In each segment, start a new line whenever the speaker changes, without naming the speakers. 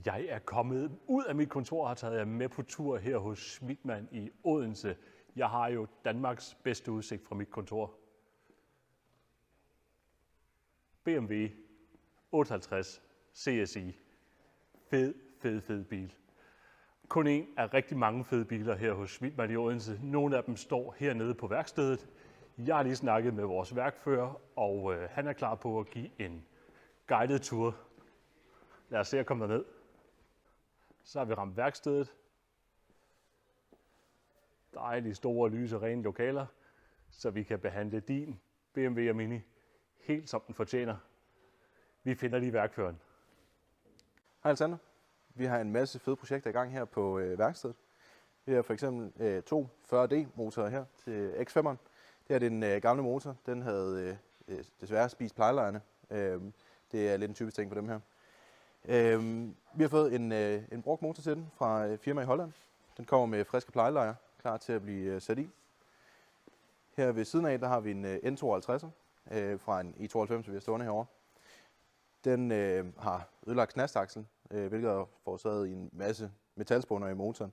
Jeg er kommet ud af mit kontor og har taget jer med på tur her hos Schmidtmann i Odense. Jeg har jo Danmarks bedste udsigt fra mit kontor. BMW 58 CSI. Fed bil. Kun en af rigtig mange fede biler her hos Schmidtmann i Odense. Nogle af dem står hernede på værkstedet. Jeg har lige snakket med vores værkfører, og han er klar på at give en guided tur. Lad os se at komme derned. Så har vi ramt værkstedet. Dejlige store, lyse, rene lokaler, så vi kan behandle din BMW og Mini helt som den fortjener. Vi finder lige værkføreren.
Hej Alexander. Vi har en masse fede projekter i gang her på værkstedet. Vi har for eksempel to 40D-motorer her til X5'eren. Det er den gamle motor. Den havde desværre spist plejelejerne. Det er lidt en typisk ting på dem her. Vi har fået en brugt motor til den fra et firma i Holland. Den kommer med friske plejelejer, klar til at blive sat i. Her ved siden af, der har vi en N52'er fra en E92, vi har stående herovre. Den har ødelagt knastaksel, hvilket har forårsaget en masse metalspåner i motoren.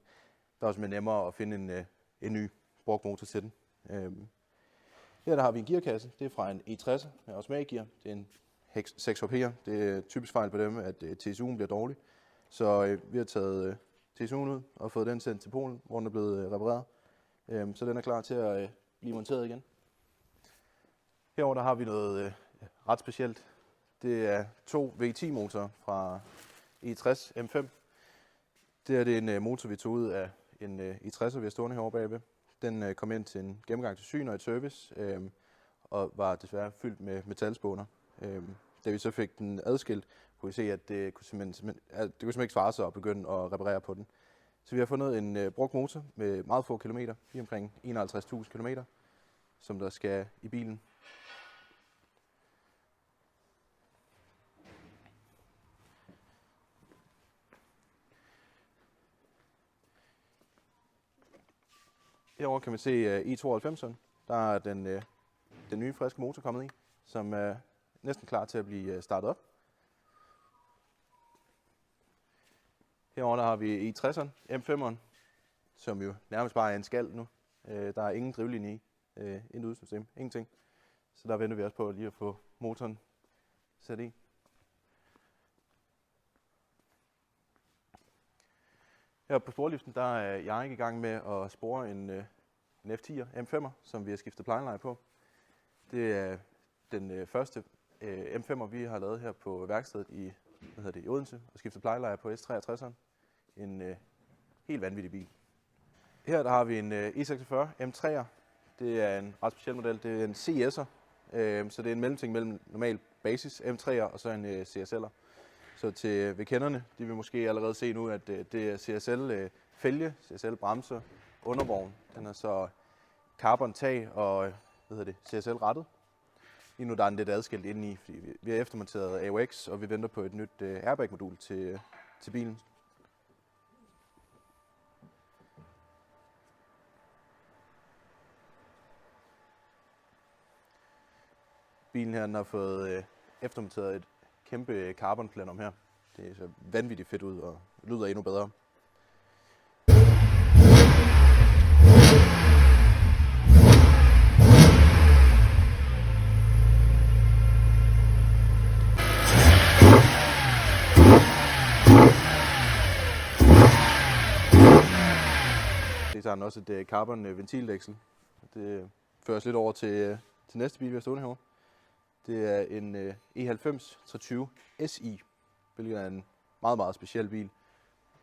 Der er også nemmere at finde en ny brugt motor til den. Her der har vi en gearkasse. Det er fra en E60 med automatgear. Det er en 6HP'er. Det er typisk fejl på dem, at TSU'en bliver dårlig. Så vi har taget TSU'en ud og fået den sendt til Polen, hvor den er blevet repareret. Så den er klar til at blive monteret igen. Herover der har vi noget ret specielt. Det er to V10-motorer fra E60 M5. Det er en motor, vi tog ud af en E60'er, vi har stående herovre bagved. Den kom ind til en gennemgang til syn og et service, og var desværre fyldt med metalspåner. Da vi så fik den adskilt, kunne vi se, at det kunne simpelthen ikke svare sig at begynde at reparere på den. Så vi har fundet en brugt motor med meget få kilometer, lige omkring 51.000 kilometer, som der skal i bilen. Herovre kan man se E92'eren. Der er den nye friske motor kommet i, som er næsten klar til at blive startet op. Herovre der har vi E60'eren, M5'eren, som jo nærmest bare er en skal nu. Der er ingen drivlinje i, intet udsystem, ingenting. Så der venter vi også på lige at få motoren sat i. Her på sporliften der er jeg i gang med at spore en F10'er M5'er, som vi har skiftet plejeleje på. Det er den første M5'er, vi har lavet her på værkstedet i Odense, og skiftet plejeleje på S63'eren. En helt vanvittig bil. Her der har vi en E46 M3'er. Det er en ret speciel model. Det er en CS'er, så det er en mellemting mellem normal basis M3'er og så en CSL'er. Så til kenderne, de vil måske allerede se nu, at det er CSL-fælge, CSL-bremser, undervogn. Den er så carbon-tag og CSL-rettet. Lige nu der er den lidt adskilt indeni, fordi vi har eftermonteret AUX, og vi venter på et nyt airbag-modul til bilen. Bilen her den har fået eftermonteret et kæmpe carbon-plenum her. Det ser vanvittigt fedt ud og lyder endnu bedre. Det tager også et carbon ventildæksel. Det fører os lidt over til næste bil, vi har stående herovre. Det er en E90 320 SI, hvilket er en meget, meget speciel bil.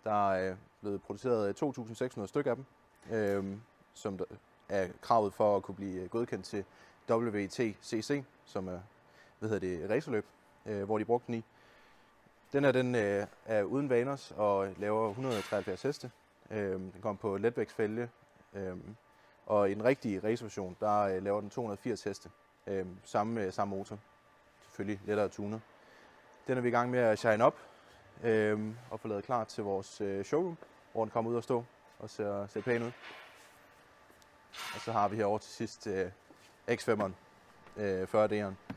Der er blevet produceret 2.600 stykker af dem, som er kravet for at kunne blive godkendt til WTCC, som er racerløb, hvor de brugte den i. Den er uden vaners og laver 173 heste. Den kommer på letvægtsfælge, og i en rigtig racerversion, der laver den 280 heste. Samme motor. Selvfølgelig lettere tunet. Den er vi i gang med at shine op og få lavet klar til vores showroom, hvor den kommer ud og stå og ser pæn ud. Og så har vi herovre til sidst X5'eren, 40D'eren,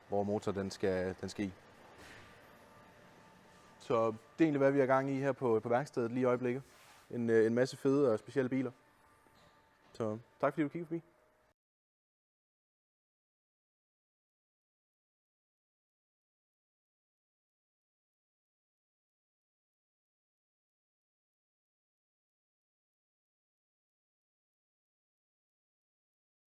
hvor motor den skal i. Så det er egentlig, hvad vi har gang i her på værkstedet lige i øjeblikket. En masse fede og specielle biler. Så tak fordi du kiggede forbi.